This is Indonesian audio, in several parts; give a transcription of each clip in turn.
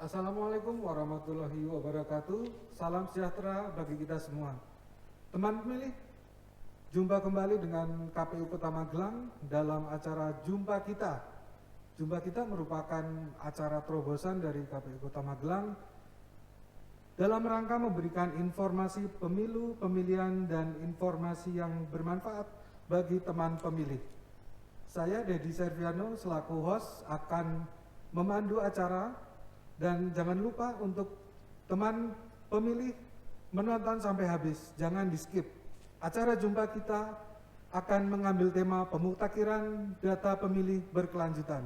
Assalamualaikum warahmatullahi wabarakatuh. Salam sejahtera bagi kita semua. Teman pemilih, jumpa kembali dengan KPU Kota Magelang dalam acara Jumpa Kita. Jumpa Kita merupakan acara terobosan dari KPU Kota Magelang dalam rangka memberikan informasi pemilu, pemilihan, dan informasi yang bermanfaat bagi teman pemilih. Saya Dedi Serviano selaku host akan memandu acara. Dan jangan lupa untuk teman pemilih menonton sampai habis, jangan di skip. Acara Jumpa Kita akan mengambil tema pemutakhiran data pemilih berkelanjutan.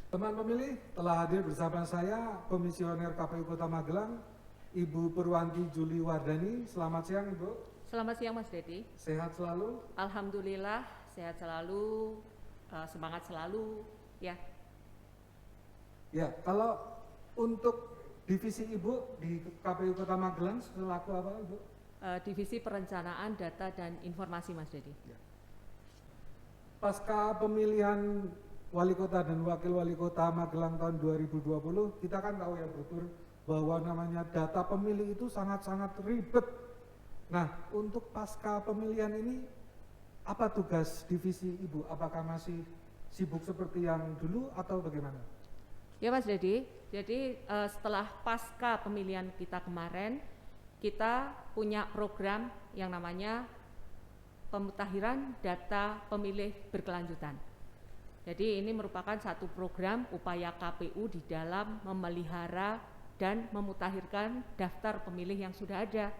Teman pemilih, telah hadir bersama saya Komisioner KPU Kota Magelang, Ibu Purwanti Juli Wardani. Selamat siang Ibu. Selamat siang Mas Dedi. Sehat selalu? Alhamdulillah sehat selalu, semangat selalu ya. Ya, kalau untuk divisi Ibu di KPU Kota Magelang selaku apa Ibu? Divisi Perencanaan Data dan Informasi Mas Dedi. Ya. Pasca pemilihan Wali Kota dan Wakil Wali Kota Magelang tahun 2020, kita kan tahu ya Bro bahwa namanya data pemilih itu sangat-sangat ribet. Nah, untuk pasca pemilihan ini apa tugas divisi Ibu? Apakah masih sibuk seperti yang dulu atau bagaimana? Ya Mas Dedi, jadi setelah pasca pemilihan kita kemarin, kita punya program yang namanya pemutakhiran data pemilih berkelanjutan. Jadi ini merupakan satu program upaya KPU di dalam memelihara dan memutakhirkan daftar pemilih yang sudah ada.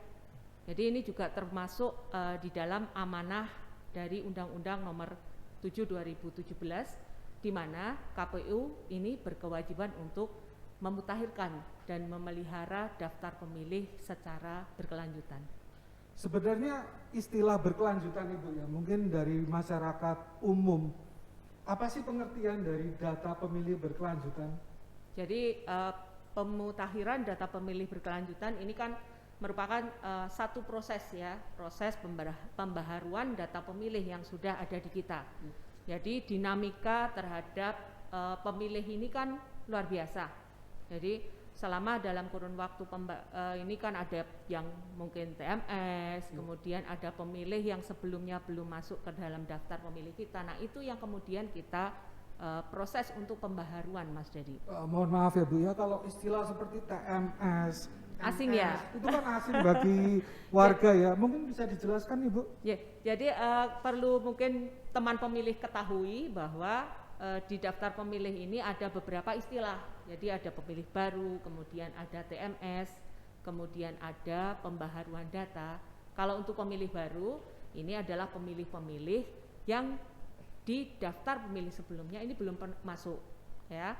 Jadi ini juga termasuk di dalam amanah dari Undang-Undang Nomor 7 2017, di mana KPU ini berkewajiban untuk memutakhirkan dan memelihara daftar pemilih secara berkelanjutan. Sebenarnya istilah berkelanjutan Ibu ya, mungkin dari masyarakat umum, apa sih pengertian dari data pemilih berkelanjutan? Jadi pemutakhiran data pemilih berkelanjutan ini kan merupakan satu proses ya, proses pembaharuan data pemilih yang sudah ada di kita. Jadi dinamika terhadap pemilih ini kan luar biasa. Jadi selama dalam kurun waktu ini kan ada yang mungkin TMS, kemudian ada pemilih yang sebelumnya belum masuk ke dalam daftar pemilih kita. Nah itu yang kemudian kita proses untuk pembaharuan Mas Dedi. Mohon maaf ya Bu ya, kalau istilah seperti TMS, asing ya, itu kan asing bagi warga ya. Mungkin bisa dijelaskan Ibu? Ya, jadi perlu mungkin teman pemilih ketahui bahwa di daftar pemilih ini ada beberapa istilah. Jadi ada pemilih baru, kemudian ada TMS, kemudian ada pembaharuan data. Kalau untuk pemilih baru, ini adalah pemilih-pemilih yang di daftar pemilih sebelumnya ini belum masuk. Ya,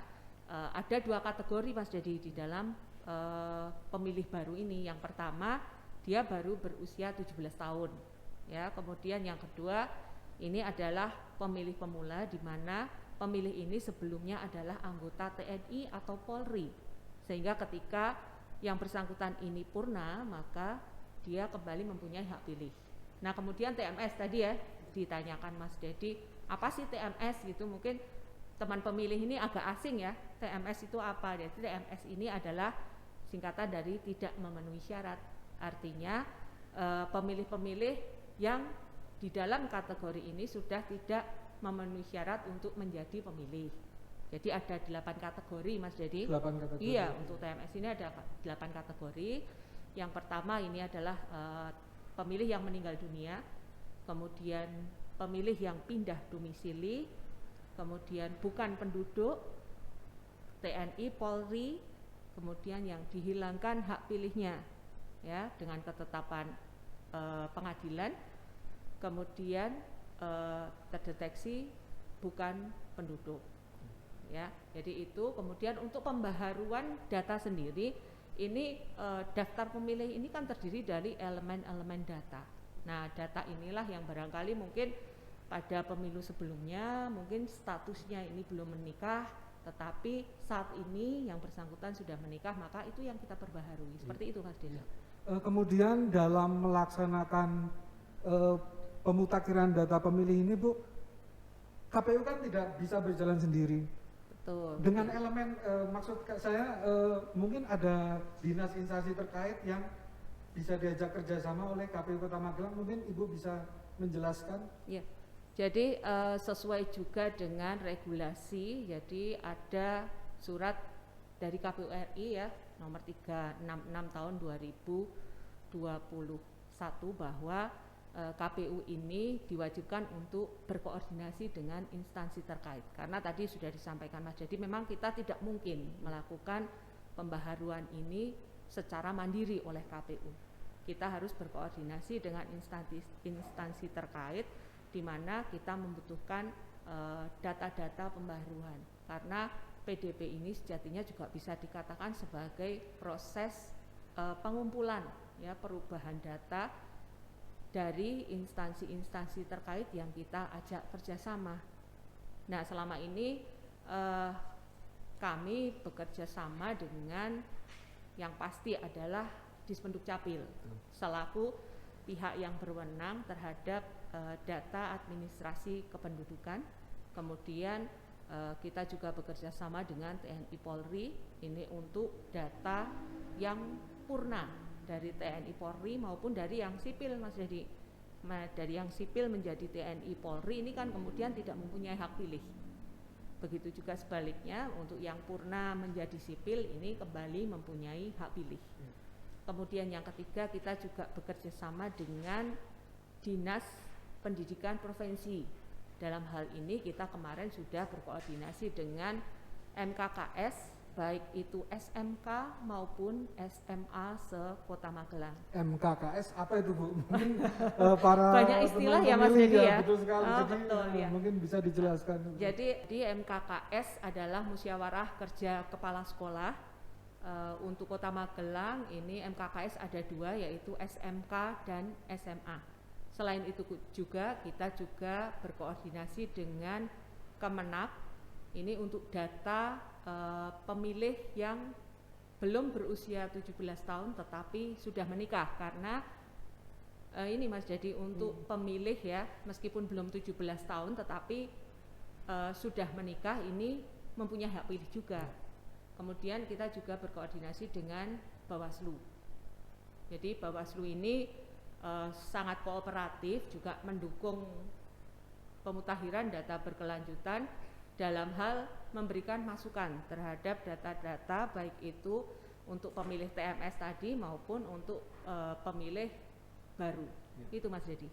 ada dua kategori Mas Dedi di dalam pemilih baru ini. Yang pertama, dia baru berusia 17 tahun. Ya, kemudian yang kedua, ini adalah pemilih pemula di mana pemilih ini sebelumnya adalah anggota TNI atau Polri. Sehingga ketika yang bersangkutan ini purna, maka dia kembali mempunyai hak pilih. Nah, kemudian TMS tadi ya ditanyakan Mas Dedi, apa sih TMS gitu? Mungkin teman pemilih ini agak asing ya. TMS itu apa? Jadi TMS ini adalah singkatan dari tidak memenuhi syarat. Artinya pemilih-pemilih yang di dalam kategori ini sudah tidak memenuhi syarat untuk menjadi pemilih. Jadi ada 8 kategori Mas Dedi. 8 kategori. Iya, untuk TMS ini ada 8 kategori. Yang pertama ini adalah pemilih yang meninggal dunia, kemudian pemilih yang pindah domisili, kemudian bukan penduduk, TNI, Polri, kemudian yang dihilangkan hak pilihnya ya dengan ketetapan pengadilan, kemudian terdeteksi bukan penduduk ya. Jadi itu kemudian untuk pembaharuan data sendiri ini daftar pemilih ini kan terdiri dari elemen-elemen data. Nah, data inilah yang barangkali mungkin pada pemilu sebelumnya mungkin statusnya ini belum menikah, tetapi saat ini yang bersangkutan sudah menikah, maka itu yang kita perbaharui. Seperti itu Mas Dedi. Kemudian dalam melaksanakan pemutakhiran data pemilih ini Bu, KPU kan tidak bisa berjalan sendiri. Betul. Dengan elemen maksud saya mungkin ada dinas instansi terkait yang bisa diajak kerjasama oleh KPU Kota Magelang, mungkin Ibu bisa menjelaskan? Ya, jadi sesuai juga dengan regulasi, jadi ada surat dari KPU RI ya nomor 366 tahun 2021 bahwa KPU ini diwajibkan untuk berkoordinasi dengan instansi terkait. Karena tadi sudah disampaikan Mas, jadi memang kita tidak mungkin melakukan pembaharuan ini secara mandiri oleh KPU. Kita harus berkoordinasi dengan instansi terkait, di mana kita membutuhkan data-data pembaharuan. Karena PDP ini sejatinya juga bisa dikatakan sebagai proses pengumpulan ya, perubahan data dari instansi-instansi terkait yang kita ajak kerjasama. Nah, selama ini kami bekerja sama dengan yang pasti adalah Dispenduk Capil selaku pihak yang berwenang terhadap data administrasi kependudukan. Kemudian kita juga bekerja sama dengan TNI Polri ini untuk data yang purna dari TNI Polri maupun dari yang sipil, Mas. Jadi dari yang sipil menjadi TNI Polri ini kan kemudian tidak mempunyai hak pilih. Begitu juga sebaliknya untuk yang purna menjadi sipil ini kembali mempunyai hak pilih. Kemudian yang ketiga, kita juga bekerja sama dengan Dinas Pendidikan Provinsi. Dalam hal ini kita kemarin sudah berkoordinasi dengan MKKS, baik itu SMK maupun SMA se-Kota Magelang. MKKS apa itu Bu? Mungkin para banyak istilah ya Mas Dedi ya. Betul sekali. Oh, jadi betul, ya. Mungkin bisa dijelaskan. Jadi di MKKS adalah musyawarah kerja kepala sekolah. Untuk Kota Magelang ini MKKS ada 2, yaitu SMK dan SMA. Selain itu juga kita juga berkoordinasi dengan Kemenak ini untuk data pemilih yang belum berusia 17 tahun tetapi sudah menikah. Karena ini Mas, jadi untuk pemilih ya meskipun belum 17 tahun tetapi sudah menikah ini mempunyai hak pilih juga. Kemudian kita juga berkoordinasi dengan Bawaslu. Jadi Bawaslu ini sangat kooperatif, juga mendukung pemutahiran data berkelanjutan dalam hal memberikan masukan terhadap data-data baik itu untuk pemilih TMS tadi maupun untuk pemilih baru. Itu Mas Dedi.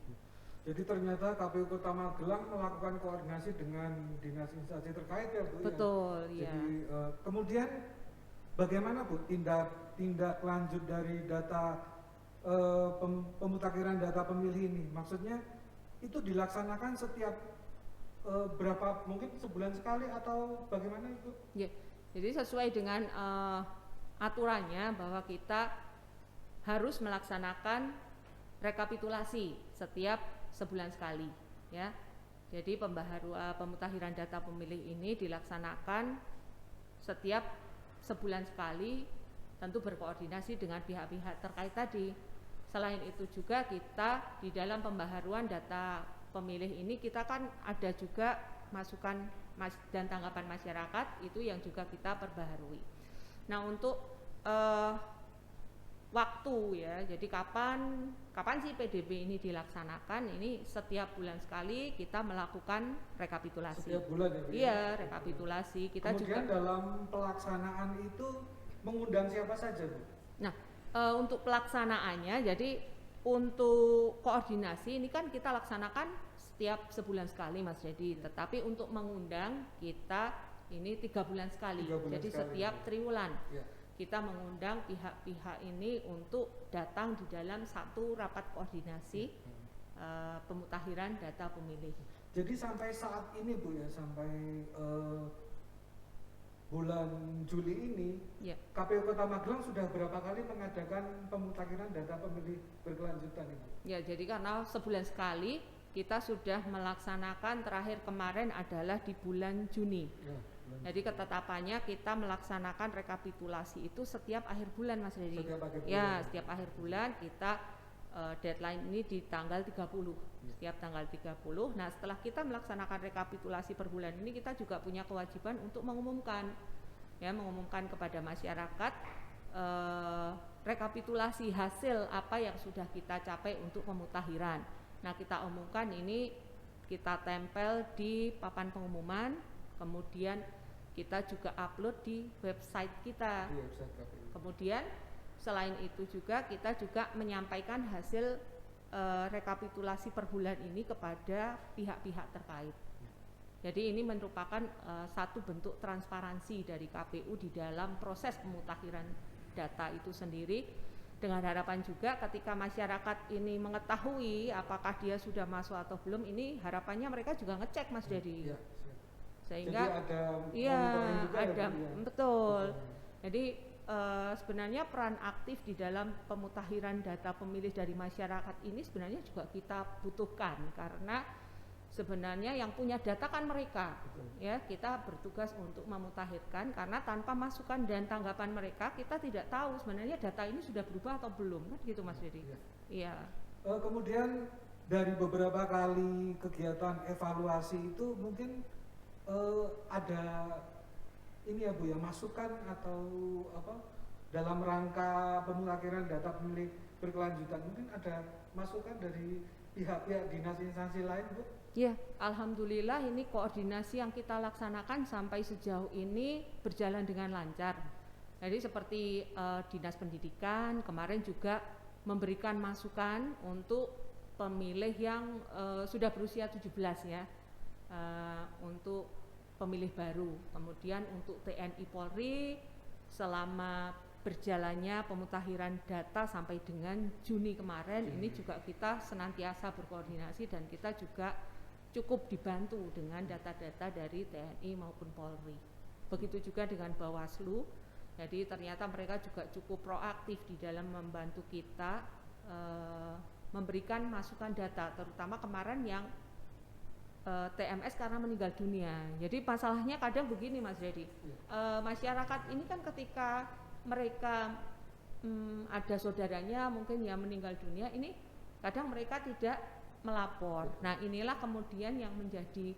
Jadi ternyata KPU Kota Magelang melakukan koordinasi dengan dinas instansi terkait ya Bu. Betul, ya. ya. Jadi kemudian bagaimana Bu tindak lanjut dari data pemutakhiran data pemilih ini? Maksudnya itu dilaksanakan setiap berapa, mungkin sebulan sekali atau bagaimana itu? Ya, jadi sesuai dengan aturannya bahwa kita harus melaksanakan rekapitulasi setiap sebulan sekali ya. Jadi pemutakhiran data pemilih ini dilaksanakan setiap sebulan sekali, tentu berkoordinasi dengan pihak-pihak terkait tadi. Selain itu juga kita di dalam pembaharuan data pemilih ini kita kan ada juga masukan dan tanggapan masyarakat itu yang juga kita perbaharui. Nah, untuk waktu ya, jadi kapan sih PDB ini dilaksanakan? Ini setiap bulan sekali kita melakukan rekapitulasi. Setiap bulan ya? Iya, rekapitulasi. Kita kemudian juga dalam pelaksanaan itu mengundang siapa saja Bu? Nah, untuk pelaksanaannya, jadi untuk koordinasi ini kan kita laksanakan setiap sebulan sekali Mas Dedi. Tetapi untuk mengundang kita ini 3 bulan sekali. 3 bulan jadi sekali. setiap triwulan. Ya. Kita mengundang pihak-pihak ini untuk datang di dalam satu rapat koordinasi pemutakhiran data pemilih. Jadi sampai saat ini Bu ya, sampai bulan Juli ini Ya. KPU Kota Magelang sudah berapa kali mengadakan pemutakhiran data pemilih berkelanjutan ini? Ya, jadi karena sebulan sekali kita sudah melaksanakan, terakhir kemarin adalah di bulan Juni. Ya. Jadi ketetapannya kita melaksanakan rekapitulasi itu setiap akhir bulan Mas Dedi. Setiap akhir Ya, bulan. setiap akhir bulan kita deadline ini di tanggal 30, setiap tanggal 30. Nah, setelah kita melaksanakan rekapitulasi per bulan ini, kita juga punya kewajiban untuk mengumumkan kepada masyarakat rekapitulasi hasil apa yang sudah kita capai untuk pemutakhiran. Nah, kita umumkan ini, kita tempel di papan pengumuman, kemudian kita juga upload di website kita. Di website KPU. Kemudian selain itu juga kita juga menyampaikan hasil rekapitulasi per bulan ini kepada pihak-pihak terkait. Jadi ini merupakan satu bentuk transparansi dari KPU di dalam proses pemutakhiran data itu sendiri, dengan harapan juga ketika masyarakat ini mengetahui apakah dia sudah masuk atau belum, ini harapannya mereka juga ngecek, Mas Dedi. Ya, Sehingga jadi ada iya, juga ada, ya, betul. Jadi sebenarnya peran aktif di dalam pemutakhiran data pemilih dari masyarakat ini sebenarnya juga kita butuhkan, karena sebenarnya yang punya data kan mereka. Betul. Ya, kita bertugas untuk memutakhirkan, karena tanpa masukan dan tanggapan mereka kita tidak tahu sebenarnya data ini sudah berubah atau belum, kan gitu, Mas Dedi. Iya. Kemudian dari beberapa kali kegiatan evaluasi itu mungkin ada ini ya Bu ya, masukan atau apa dalam rangka pemutakhiran data pemilih berkelanjutan, mungkin ada masukan dari pihak-pihak dinas instansi lain Bu? Ya, alhamdulillah ini koordinasi yang kita laksanakan sampai sejauh ini berjalan dengan lancar. Jadi seperti Dinas Pendidikan kemarin juga memberikan masukan untuk pemilih yang sudah berusia 17 ya, untuk pemilih baru. Kemudian untuk TNI Polri selama berjalannya pemutakhiran data sampai dengan Juni kemarin, ini juga kita senantiasa berkoordinasi dan kita juga cukup dibantu dengan data-data dari TNI maupun Polri. Begitu juga dengan Bawaslu. Jadi ternyata mereka juga cukup proaktif di dalam membantu kita memberikan masukan data, terutama kemarin yang TMS karena meninggal dunia. Jadi masalahnya kadang begini, Mas Dedi, masyarakat ini kan ketika mereka ada saudaranya mungkin yang meninggal dunia, ini kadang mereka tidak melapor. Nah, inilah kemudian yang menjadi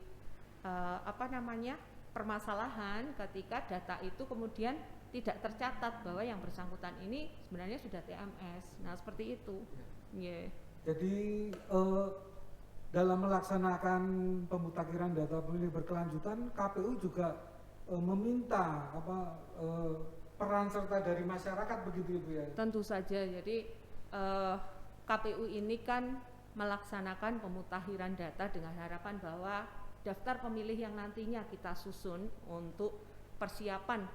permasalahan ketika data itu kemudian tidak tercatat bahwa yang bersangkutan ini sebenarnya sudah TMS. Nah, seperti itu. Yeah. Jadi dalam melaksanakan pemutakhiran data pemilih berkelanjutan, KPU juga meminta peran serta dari masyarakat, begitu Bu ya? Tentu saja. Jadi KPU ini kan melaksanakan pemutakhiran data dengan harapan bahwa daftar pemilih yang nantinya kita susun untuk persiapan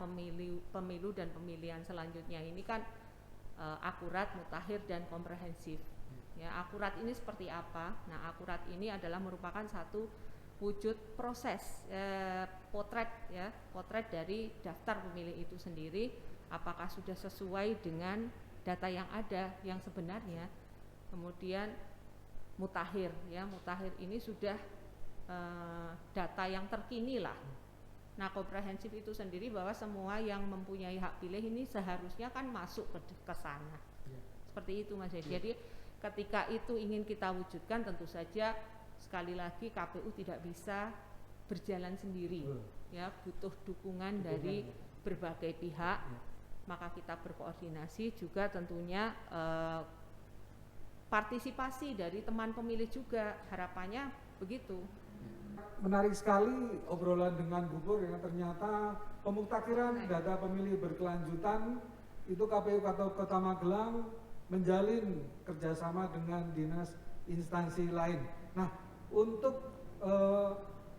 pemilu dan pemilihan selanjutnya ini kan akurat, mutakhir, dan komprehensif. Ya, akurat ini seperti apa? Nah, akurat ini adalah merupakan satu wujud proses potret dari daftar pemilih itu sendiri, apakah sudah sesuai dengan data yang ada yang sebenarnya. Kemudian mutakhir, ya, mutakhir ini sudah data yang terkini lah. Nah, komprehensif itu sendiri bahwa semua yang mempunyai hak pilih ini seharusnya kan masuk ke sana. Seperti itu, Mas Dedi. Jadi ketika itu ingin kita wujudkan, tentu saja sekali lagi KPU tidak bisa berjalan sendiri, ya, butuh dukungan dari berbagai pihak. Maka kita berkoordinasi juga tentunya partisipasi dari teman pemilih juga, harapannya begitu. Menarik sekali obrolan dengan Bu Pur yang ternyata pemutakhiran data pemilih berkelanjutan itu KPU Kota Magelang menjalin kerjasama dengan dinas instansi lain. Nah, untuk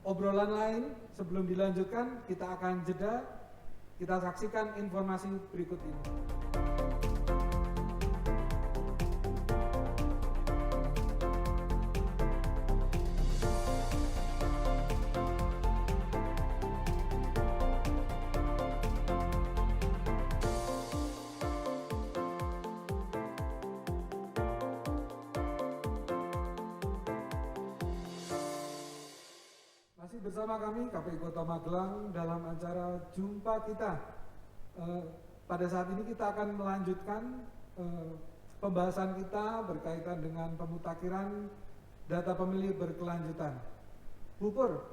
obrolan lain sebelum dilanjutkan kita akan jeda, kita saksikan informasi berikut ini. Masih bersama kami KPU Kota Magelang dalam acara Jumpa Kita. Pada saat ini kita akan melanjutkan pembahasan kita berkaitan dengan pemutakhiran data pemilih berkelanjutan. Bu Pur,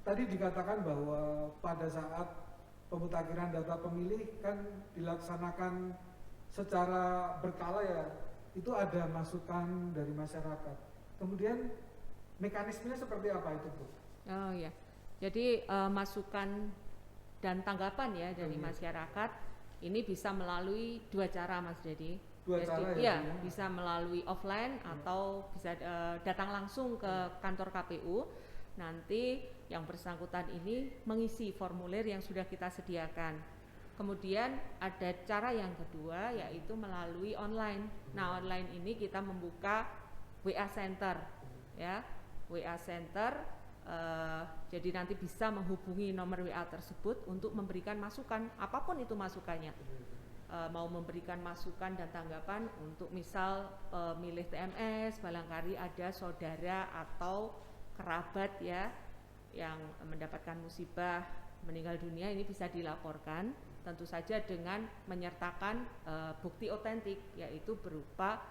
tadi dikatakan bahwa pada saat pemutakhiran data pemilih kan dilaksanakan secara berkala ya, itu ada masukan dari masyarakat. Kemudian mekanismenya seperti apa itu, Bu? Oh ya, jadi masukan dan tanggapan ya dari masyarakat ini bisa melalui dua cara, Mas Dedi. Dua cara ya, bisa melalui offline atau bisa datang langsung ke kantor KPU. Nanti yang bersangkutan ini mengisi formulir yang sudah kita sediakan. Kemudian ada cara yang kedua yaitu melalui online. Nah, online ini kita membuka WA Center, ya, WA Center. Jadi nanti bisa menghubungi nomor WA tersebut untuk memberikan masukan, apapun itu masukannya. Mau memberikan masukan dan tanggapan untuk misal milih TMS, barangkali ada saudara atau kerabat ya yang mendapatkan musibah meninggal dunia, ini bisa dilaporkan, tentu saja dengan menyertakan bukti otentik, yaitu berupa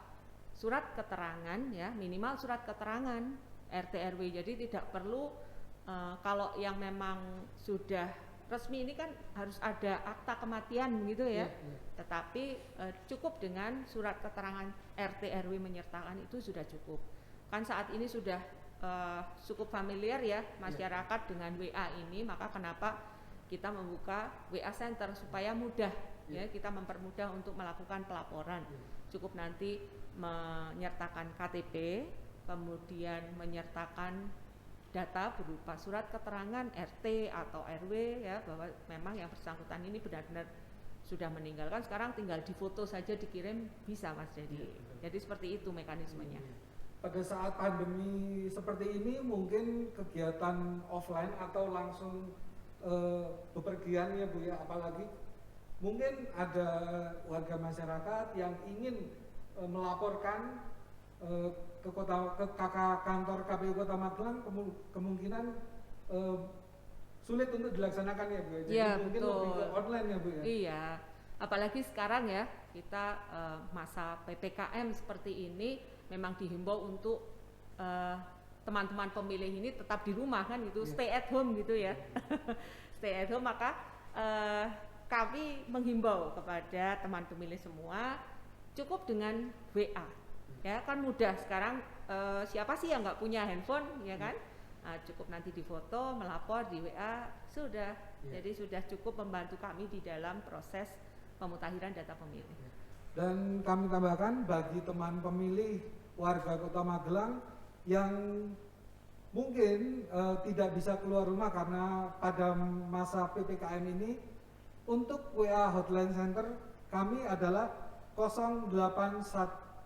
surat keterangan ya, minimal surat keterangan RT RW. Jadi tidak perlu kalau yang memang sudah resmi ini kan harus ada akta kematian begitu ya. Tetapi cukup dengan surat keterangan RT RW menyertakan itu sudah cukup. Kan saat ini sudah cukup familiar ya masyarakat dengan WA ini, maka kenapa kita membuka WA Center supaya mudah ya, kita mempermudah untuk melakukan pelaporan. Cukup nanti menyertakan KTP, kemudian menyertakan data berupa surat keterangan RT atau RW ya, bahwa memang yang bersangkutan ini benar-benar sudah meninggalkan, sekarang tinggal difoto saja dikirim bisa, Mas. Jadi seperti itu mekanismenya. Pada saat pandemi seperti ini mungkin kegiatan offline atau langsung bepergian ya Bu ya, apalagi mungkin ada warga masyarakat yang ingin melaporkan ke kantor KPU Kota Magelang, kemungkinan sulit untuk dilaksanakan ya Bu. Jadi ya, mungkin betul. lebih ke online ya Bu ya. Iya, apalagi sekarang ya kita masa PPKM seperti ini memang dihimbau untuk teman-teman pemilih ini tetap di rumah kan gitu, stay at home gitu ya. Stay at home, maka kami menghimbau kepada teman pemilih semua cukup dengan WA. Ya kan mudah sekarang, siapa sih yang nggak punya handphone ya kan? Cukup nanti difoto, melapor di WA sudah. Jadi sudah cukup membantu kami di dalam proses pemutakhiran data pemilih. Dan kami tambahkan bagi teman pemilih warga Kota Magelang yang mungkin tidak bisa keluar rumah karena pada masa PPKM ini, untuk WA Hotline Center kami adalah 0821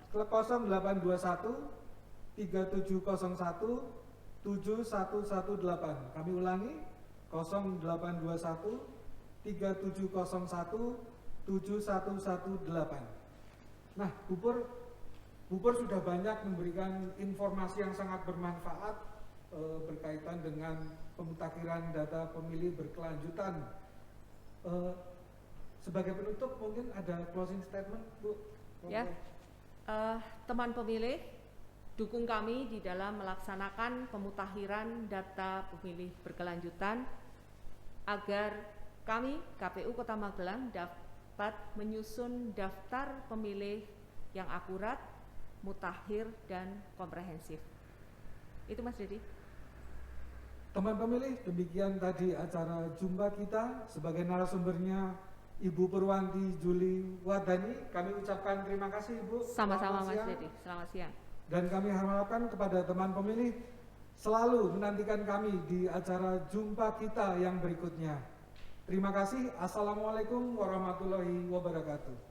3701 7118. Kami ulangi 0821 3701 7118. Nah, Bu Pur sudah banyak memberikan informasi yang sangat bermanfaat berkaitan dengan pemutakhiran data pemilih berkelanjutan. Sebagai penutup mungkin ada closing statement, Bu? Ya, teman pemilih, dukung kami di dalam melaksanakan pemutakhiran data pemilih berkelanjutan agar kami KPU Kota Magelang dapat menyusun daftar pemilih yang akurat, mutakhir dan komprehensif. Itu Mas Dedi. Teman pemilih, demikian tadi acara jumpa kita. Sebagai narasumbernya Ibu Purwanti Juli Wardani, kami ucapkan terima kasih Ibu. Sama-sama Mas Dedi, selamat siang. Dan kami harapkan kepada teman pemilih selalu menantikan kami di acara jumpa kita yang berikutnya. Terima kasih. Assalamualaikum warahmatullahi wabarakatuh.